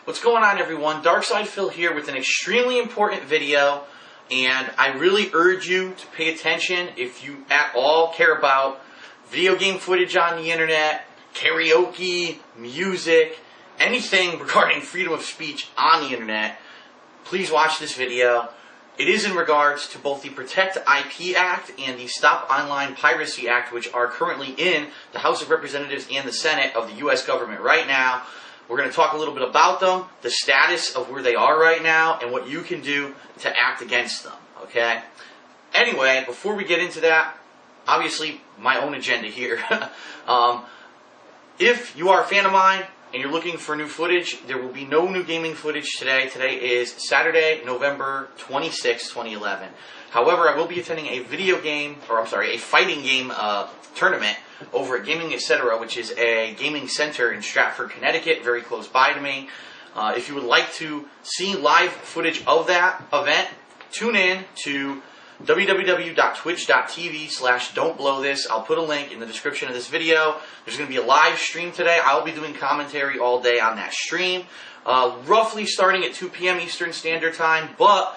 What's going on, everyone? Darkside Phil here with an extremely important video, and I really urge you to pay attention if you at all care about video game footage on the internet, karaoke, music, anything regarding freedom of speech on the internet. Please watch this video. It is in regards to both the Protect IP Act and the Stop Online Piracy Act, which are currently in the House of Representatives and the Senate of the U.S. government right now. We're going to talk a little bit about them, the status of where they are right now, and what you can do to act against them, okay? Anyway, before we get into that, obviously my own agenda here. If you are a fan of mine and you're looking for new footage, there will be no new gaming footage today. Today is Saturday, November 26, 2011. However, I will be attending a a fighting game tournament over at Gaming Etc., which is a gaming center in Stratford, Connecticut, very close by to me. If you would like to see live footage of that event, tune in to www.twitch.tv/don'tblowthis. I'll put a link in the description of this video. There's going to be a live stream today. I'll be doing commentary all day on that stream, roughly starting at 2 p.m. Eastern Standard Time, but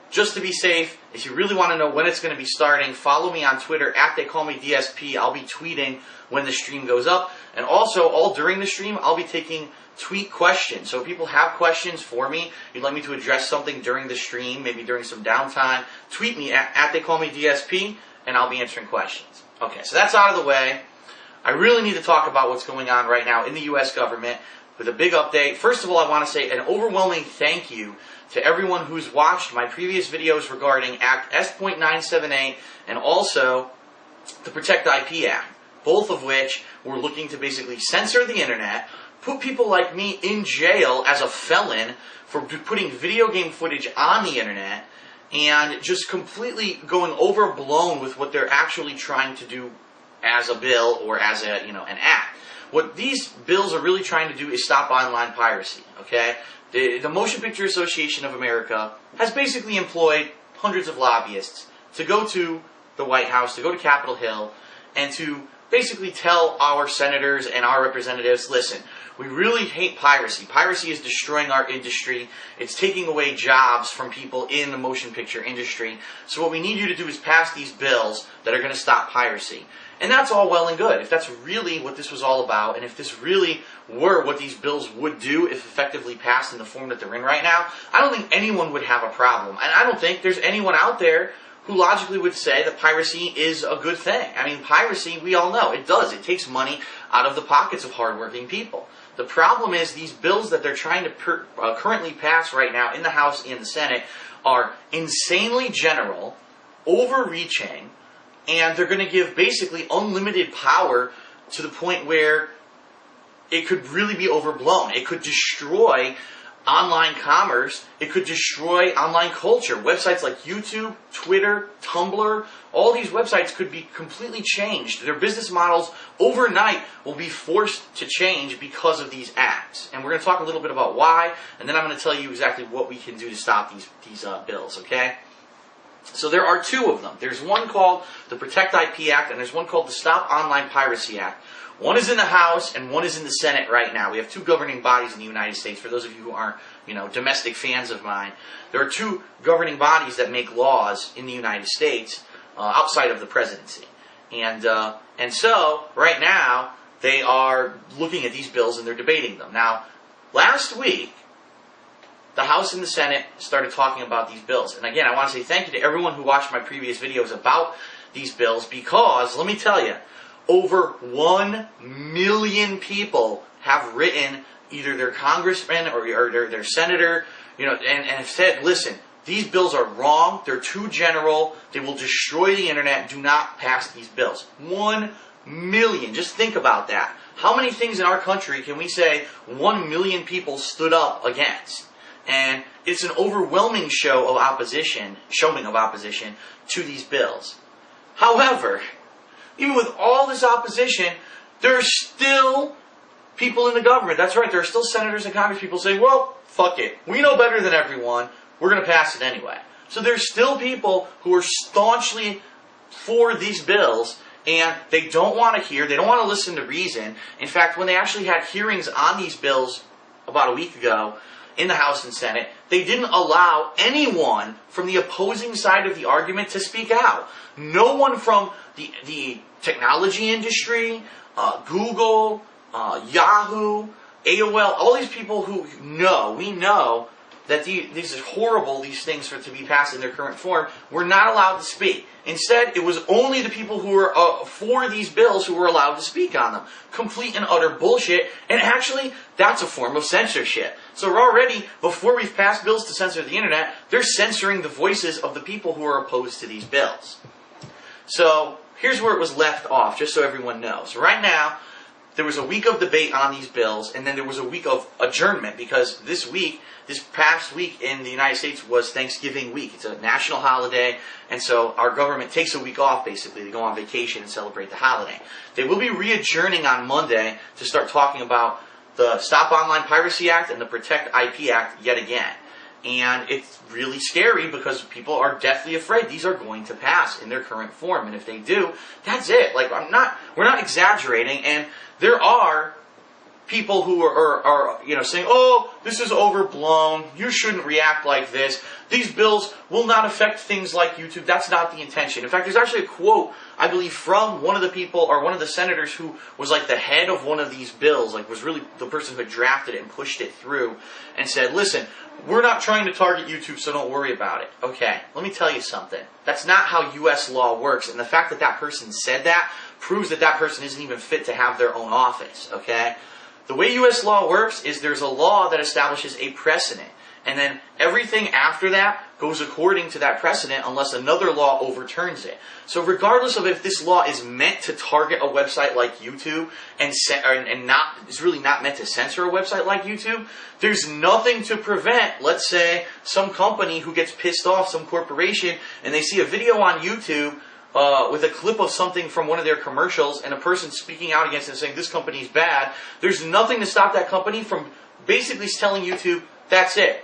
just to be safe, if you really want to know when it's going to be starting, follow me on Twitter @TheyCallMeDSP. I'll be tweeting when the stream goes up. And also, all during the stream, I'll be taking tweet questions. So if people have questions for me, you'd like me to address something during the stream, maybe during some downtime, tweet me @TheyCallMeDSP, and I'll be answering questions. Okay, so that's out of the way. I really need to talk about what's going on right now in the U.S. government with a big update. First of all, I want to say an overwhelming thank you to everyone who's watched my previous videos regarding Act S.978 and also the Protect IP Act, both of which were looking to basically censor the internet, put people like me in jail as a felon for putting video game footage on the internet, and just completely going overblown with what they're actually trying to do as a bill or as an act. What these bills are really trying to do is stop online piracy, okay? The Motion Picture Association of America has basically employed hundreds of lobbyists to go to the White House, to go to Capitol Hill, and to basically tell our senators and our representatives, listen, we really hate piracy. Piracy is destroying our industry. It's taking away jobs from people in the motion picture industry. So what we need you to do is pass these bills that are going to stop piracy. And that's all well and good. If that's really what this was all about, and if this really were what these bills would do if effectively passed in the form that they're in right now, I don't think anyone would have a problem. And I don't think there's anyone out there who logically would say that piracy is a good thing. I mean, piracy, we all know, it does. It takes money out of the pockets of hardworking people. The problem is these bills that they're trying to currently pass right now in the House and the Senate are insanely general, overreaching, and they're going to give basically unlimited power to the point where it could really be overblown. It could destroy online commerce. It could destroy online culture. Websites like YouTube, Twitter, Tumblr, all these websites could be completely changed. Their business models overnight will be forced to change because of these acts. And we're going to talk a little bit about why, and then I'm going to tell you exactly what we can do to stop these bills, okay? So there are two of them. There's one called the Protect IP Act, and there's one called the Stop Online Piracy Act. One is in the House, and one is in the Senate right now. We have two governing bodies in the United States. For those of you who aren't, domestic fans of mine, there are two governing bodies that make laws in the United States outside of the presidency. And so, right now, they are looking at these bills and they're debating them. Now, last week, the House and the Senate started talking about these bills. And again, I want to say thank you to everyone who watched my previous videos about these bills, because, let me tell you, over 1 million people have written either their congressman or their senator, and have said, listen, these bills are wrong, they're too general, they will destroy the internet, do not pass these bills. 1 million, just think about that. How many things in our country can we say 1 million people stood up against? And it's an overwhelming showing of opposition to these bills. However, even with all this opposition, there are still people in the government. That's right, there are still senators and congresspeople saying, well, fuck it. We know better than everyone. We're going to pass it anyway. So there's still people who are staunchly for these bills, and they don't want to hear, they don't want to listen to reason. In fact, when they actually had hearings on these bills about a week ago in the House and Senate, they didn't allow anyone from the opposing side of the argument to speak out. No one from the technology industry, Google, Yahoo, AOL, all these people who we know that these are horrible, these things to be passed in their current form, were not allowed to speak. Instead, it was only the people who were for these bills who were allowed to speak on them. Complete and utter bullshit, and actually, that's a form of censorship. So we're already, before we've passed bills to censor the internet, they're censoring the voices of the people who are opposed to these bills. So, here's where it was left off, just so everyone knows. Right now, there was a week of debate on these bills, and then there was a week of adjournment, because this past week in the United States was Thanksgiving week. It's a national holiday, and so our government takes a week off, basically, to go on vacation and celebrate the holiday. They will be re-adjourning on Monday to start talking about the Stop Online Piracy Act and the Protect IP Act yet again. And it's really scary because people are deathly afraid these are going to pass in their current form. And if they do, that's it. Like, we're not exaggerating. And there are people who are saying, oh, this is overblown. You shouldn't react like this. These bills will not affect things like YouTube. That's not the intention. In fact, there's actually a quote, I believe, from one of the people, or one of the senators who was like the head of one of these bills, like was really the person who had drafted it and pushed it through, and said, listen, we're not trying to target YouTube, so don't worry about it. Okay, let me tell you something. That's not how U.S. law works, and the fact that that person said that proves that that person isn't even fit to have their own office, okay? The way U.S. law works is there's a law that establishes a precedent, and then everything after that goes according to that precedent unless another law overturns it. So regardless of if this law is meant to target a website like YouTube and is really not meant to censor a website like YouTube, there's nothing to prevent, let's say, some company who gets pissed off, some corporation, and they see a video on YouTube with a clip of something from one of their commercials and a person speaking out against it and saying this company's bad. There's nothing to stop that company from basically telling YouTube, that's it.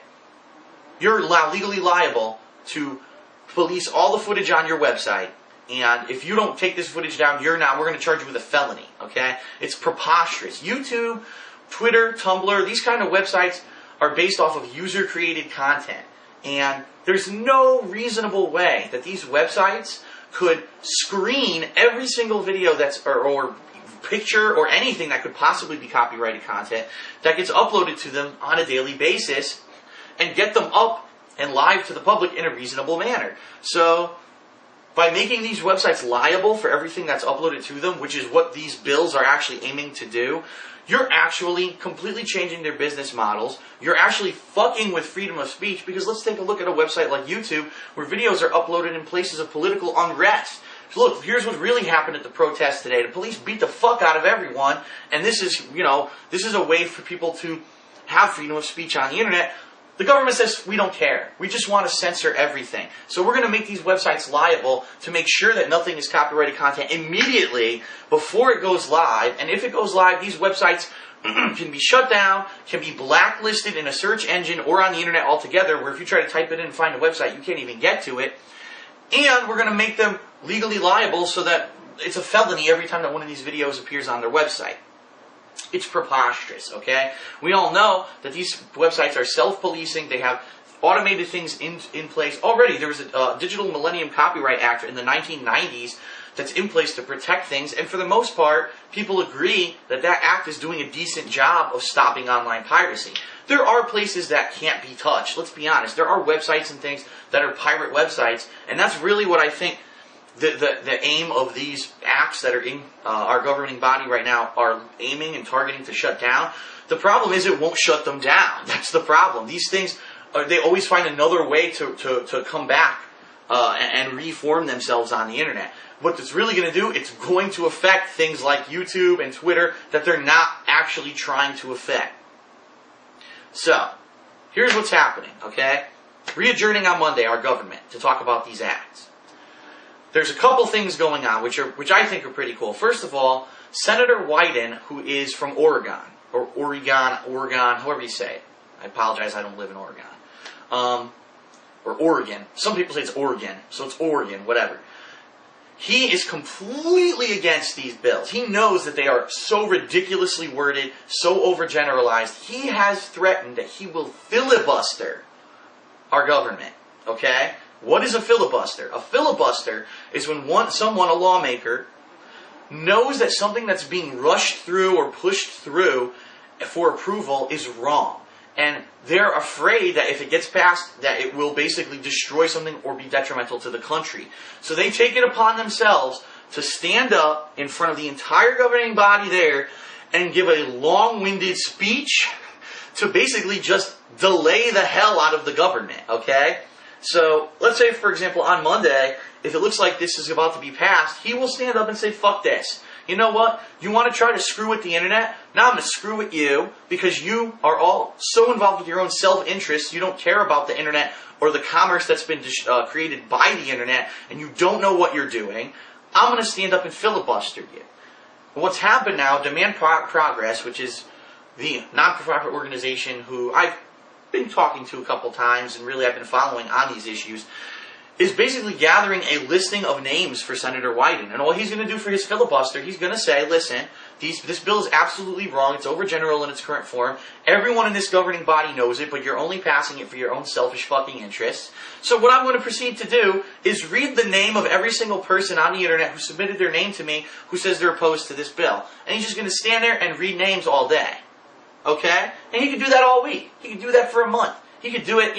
You're legally liable to police all the footage on your website, and if you don't take this footage down, we're going to charge you with a felony, okay? It's preposterous. YouTube, Twitter, Tumblr, these kind of websites are based off of user-created content, and there's no reasonable way that these websites could screen every single video or picture or anything that could possibly be copyrighted content that gets uploaded to them on a daily basis and get them up and live to the public in a reasonable manner. So, by making these websites liable for everything that's uploaded to them, which is what these bills are actually aiming to do, you're actually completely changing their business models. You're actually fucking with freedom of speech, because let's take a look at a website like YouTube where videos are uploaded in places of political unrest. So look, here's what really happened at the protest today. The police beat the fuck out of everyone, and this is a way for people to have freedom of speech on the internet. The government says, we don't care. We just want to censor everything. So we're going to make these websites liable to make sure that nothing is copyrighted content immediately before it goes live. And if it goes live, these websites can be shut down, can be blacklisted in a search engine or on the internet altogether, where if you try to type it in and find a website, you can't even get to it. And we're going to make them legally liable so that it's a felony every time that one of these videos appears on their website. It's preposterous, okay? We all know that these websites are self-policing. They have automated things in place. Already, there was a Digital Millennium Copyright Act in the 1990s that's in place to protect things. And for the most part, people agree that that act is doing a decent job of stopping online piracy. There are places that can't be touched. Let's be honest. There are websites and things that are pirate websites. And that's really what I think the aim of these acts that are in our governing body right now are aiming and targeting to shut down. The problem is it won't shut them down. That's the problem. These things, they always find another way to come back and reform themselves on the internet. What it's really going to do, it's going to affect things like YouTube and Twitter that they're not actually trying to affect. So, here's what's happening, okay? Re-adjourning on Monday, our government, to talk about these acts. There's a couple things going on which I think are pretty cool. First of all, Senator Wyden, who is from Oregon, or Oregon, however you say it. I apologize, I don't live in Oregon. Or Oregon. Some people say it's Oregon, so it's Oregon, whatever. He is completely against these bills. He knows that they are so ridiculously worded, so overgeneralized. He has threatened that he will filibuster our government. Okay? What is a filibuster? A filibuster is when someone, a lawmaker, knows that something that's being rushed through or pushed through for approval is wrong. And they're afraid that if it gets passed, that it will basically destroy something or be detrimental to the country. So they take it upon themselves to stand up in front of the entire governing body there and give a long-winded speech to basically just delay the hell out of the government, okay? So let's say, for example, on Monday, if it looks like this is about to be passed, he will stand up and say, fuck this. You know what? You want to try to screw with the internet? Now I'm going to screw with you because you are all so involved with your own self-interest. You don't care about the internet or the commerce that's been created by the internet, and you don't know what you're doing. I'm going to stand up and filibuster you. What's happened now, Demand Progress, which is the non-profit organization who I've been talking to a couple times and really I've been following on these issues, is basically gathering a listing of names for Senator Wyden. And all he's going to do for his filibuster, he's going to say, listen, this bill is absolutely wrong. It's overgeneral in its current form. Everyone in this governing body knows it, but you're only passing it for your own selfish fucking interests. So what I'm going to proceed to do is read the name of every single person on the internet who submitted their name to me who says they're opposed to this bill. And he's just going to stand there and read names all day. Okay? And he can do that all week. He can do that for a month. He could do it,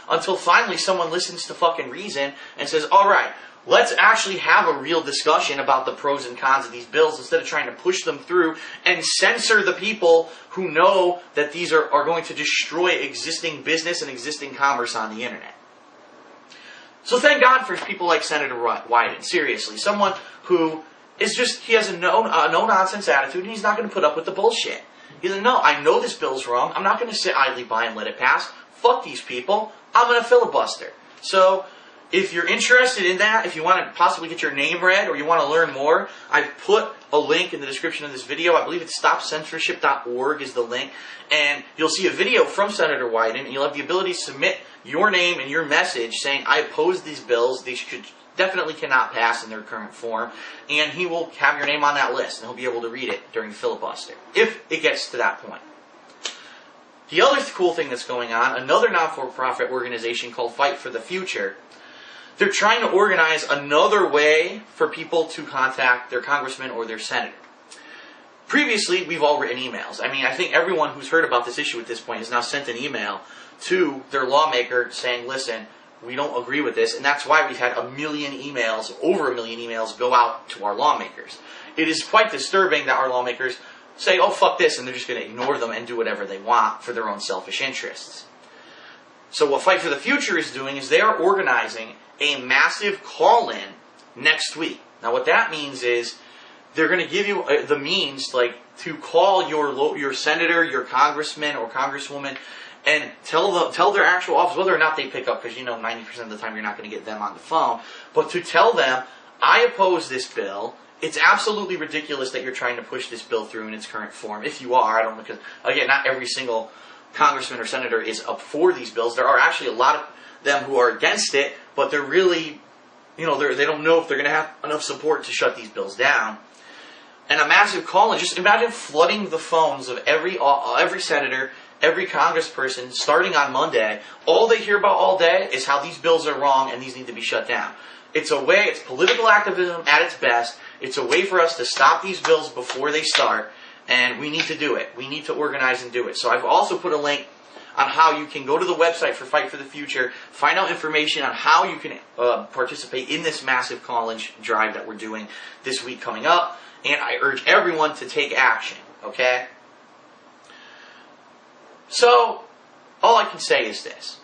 until finally someone listens to fucking reason and says, alright, let's actually have a real discussion about the pros and cons of these bills instead of trying to push them through and censor the people who know that these are going to destroy existing business and existing commerce on the internet. So thank God for people like Senator Wyden. Seriously. Someone who is just, he has a no-nonsense attitude and he's not going to put up with the bullshit. He's like, no, I know this bill's wrong. I'm not going to sit idly by and let it pass. Fuck these people. I'm going to filibuster. So, if you're interested in that, if you want to possibly get your name read or you want to learn more, I've put a link in the description of this video. I believe it's stopcensorship.org is the link. And you'll see a video from Senator Wyden, and you'll have the ability to submit your name and your message saying, I oppose these bills. They definitely cannot pass in their current form. And he will have your name on that list, and he'll be able to read it during the filibuster, if it gets to that point. The other cool thing that's going on, another not-for-profit organization called Fight for the Future, they're trying to organize another way for people to contact their congressman or their senator. Previously, we've all written emails. I mean, I think everyone who's heard about this issue at this point has now sent an email to their lawmaker saying, listen, we don't agree with this, and that's why we've had over a million emails go out to our lawmakers. It is quite disturbing that our lawmakers say, oh, fuck this, and they're just going to ignore them and do whatever they want for their own selfish interests. So what Fight for the Future is doing is they are organizing a massive call-in next week. Now what that means is they're going to give you the means to call your senator, your congressman or congresswoman, and tell their actual office, whether or not they pick up, because 90% of the time you're not going to get them on the phone, but to tell them, I oppose this bill. It's absolutely ridiculous that you're trying to push this bill through in its current form. If you are, I don't know, because, again, not every single congressman or senator is up for these bills. There are actually a lot of them who are against it, but they're really, they don't know if they're going to have enough support to shut these bills down. And a massive call, and just imagine flooding the phones of every senator, every congressperson, starting on Monday. All they hear about all day is how these bills are wrong and these need to be shut down. It's political activism at its best. It's a way for us to stop these bills before they start, and we need to do it. We need to organize and do it. So I've also put a link on how you can go to the website for Fight for the Future, find out information on how you can participate in this massive call-in drive that we're doing this week coming up, and I urge everyone to take action, okay? So, all I can say is this.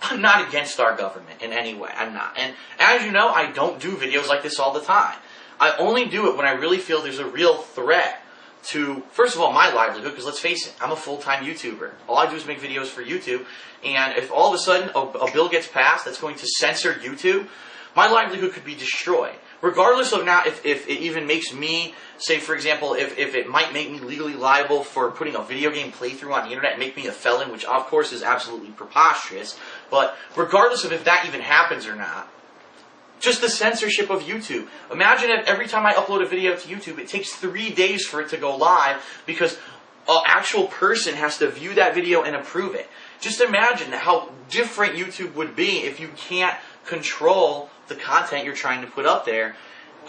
I'm not against our government in any way. I'm not. And as you know, I don't do videos like this all the time. I only do it when I really feel there's a real threat to, first of all, my livelihood, because let's face it, I'm a full-time YouTuber. All I do is make videos for YouTube, and if all of a sudden a bill gets passed that's going to censor YouTube, my livelihood could be destroyed. Regardless of now if it even makes me, say for example, if it might make me legally liable for putting a video game playthrough on the internet and make me a felon, which of course is absolutely preposterous, but regardless of if that even happens or not, Just the censorship of YouTube. Imagine if every time I upload a video to YouTube, it takes 3 days for it to go live because an actual person has to view that video and approve it. Just imagine how different YouTube would be if you can't control the content you're trying to put up there.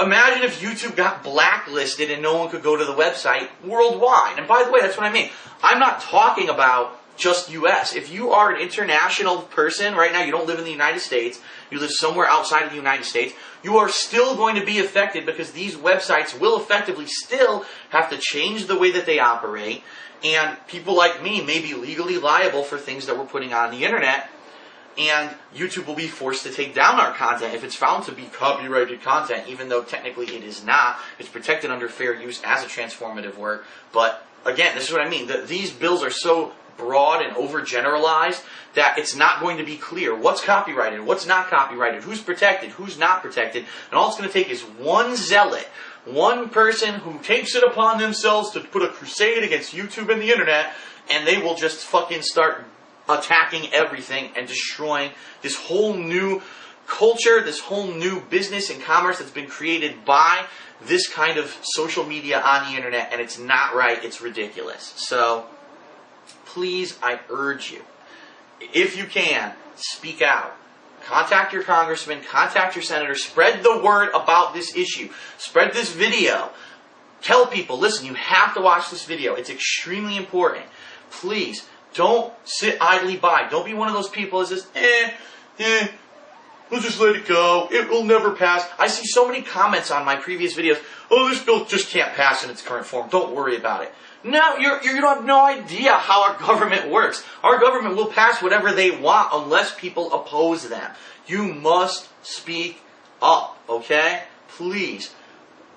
Imagine if YouTube got blacklisted and no one could go to the website worldwide. And by the way, that's what I mean. I'm not talking about just US. If you are an international person right now, you don't live in the United States, you live somewhere outside of the United States, you are still going to be affected because these websites will effectively still have to change the way that they operate, and people like me may be legally liable for things that we're putting on the internet, and YouTube will be forced to take down our content if it's found to be copyrighted content, even though technically it is not. It's protected under fair use as a transformative work. But again, this is what I mean. These bills are so broad and overgeneralized that it's not going to be clear what's copyrighted, what's not copyrighted, who's protected, who's not protected. And all it's going to take is one zealot, one person who takes it upon themselves to put a crusade against YouTube and the internet, and they will just fucking start attacking everything and destroying this whole new culture, this whole new business and commerce that's been created by this kind of social media on the internet, and it's not right, it's ridiculous. So please, I urge you, if you can, speak out. Contact your congressman, contact your senator, spread the word about this issue. Spread this video. Tell people, listen, you have to watch this video. It's extremely important. Please, don't sit idly by. Don't be one of those people that says, we'll just let it go. It will never pass. I see so many comments on my previous videos, oh, this bill just can't pass in its current form. Don't worry about it. No, you don't have no idea how our government works. Our government will pass whatever they want unless people oppose them. You must speak up, okay? Please.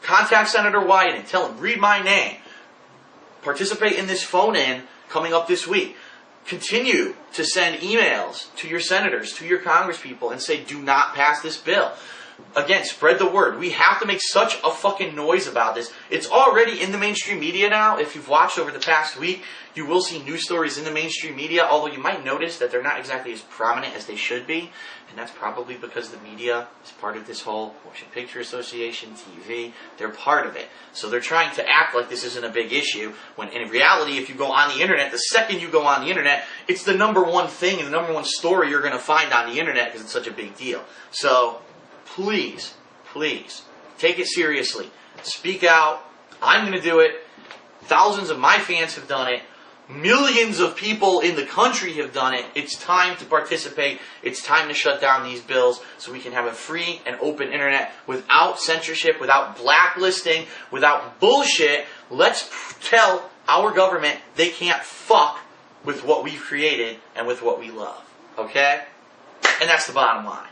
Contact Senator Wyden. Tell him, read my name. Participate in this phone-in coming up this week. Continue to send emails to your senators, to your congresspeople, and say, do not pass this bill. Again, spread the word. We have to make such a fucking noise about this. It's already in the mainstream media now. If you've watched over the past week, you will see news stories in the mainstream media, although you might notice that they're not exactly as prominent as they should be. And that's probably because the media is part of this whole Motion Picture Association, TV. They're part of it. So they're trying to act like this isn't a big issue, when in reality, if you go on the internet, the second you go on the internet, it's the number one thing and the number one story you're going to find on the internet because it's such a big deal. So please, please, take it seriously. Speak out. I'm going to do it. Thousands of my fans have done it. Millions of people in the country have done it. It's time to participate. It's time to shut down these bills so we can have a free and open internet without censorship, without blacklisting, without bullshit. Let's tell our government they can't fuck with what we've created and with what we love. Okay? And that's the bottom line.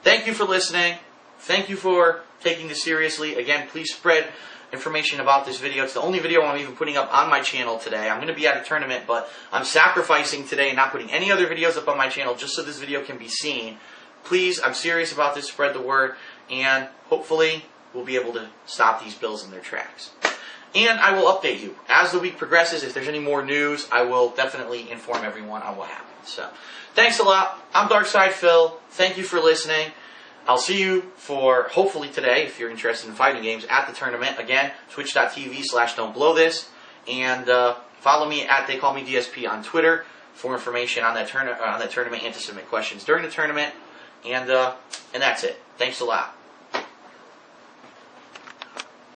Thank you for listening. Thank you for taking this seriously. Again, please spread information about this video. It's the only video I'm even putting up on my channel today. I'm going to be at a tournament, but I'm sacrificing today and not putting any other videos up on my channel just so this video can be seen. Please, I'm serious about this. Spread the word, and hopefully we'll be able to stop these bills in their tracks. And I will update you. As the week progresses, if there's any more news, I will definitely inform everyone on what happens. So, thanks a lot. I'm Darkside Phil. Thank you for listening. I'll see you for, hopefully today, if you're interested in fighting games, at the tournament. Again, twitch.tv/don'tblowthis. And follow me at TheyCallMeDSP on Twitter for information on that tournament and to submit questions during the tournament. And that's it. Thanks a lot.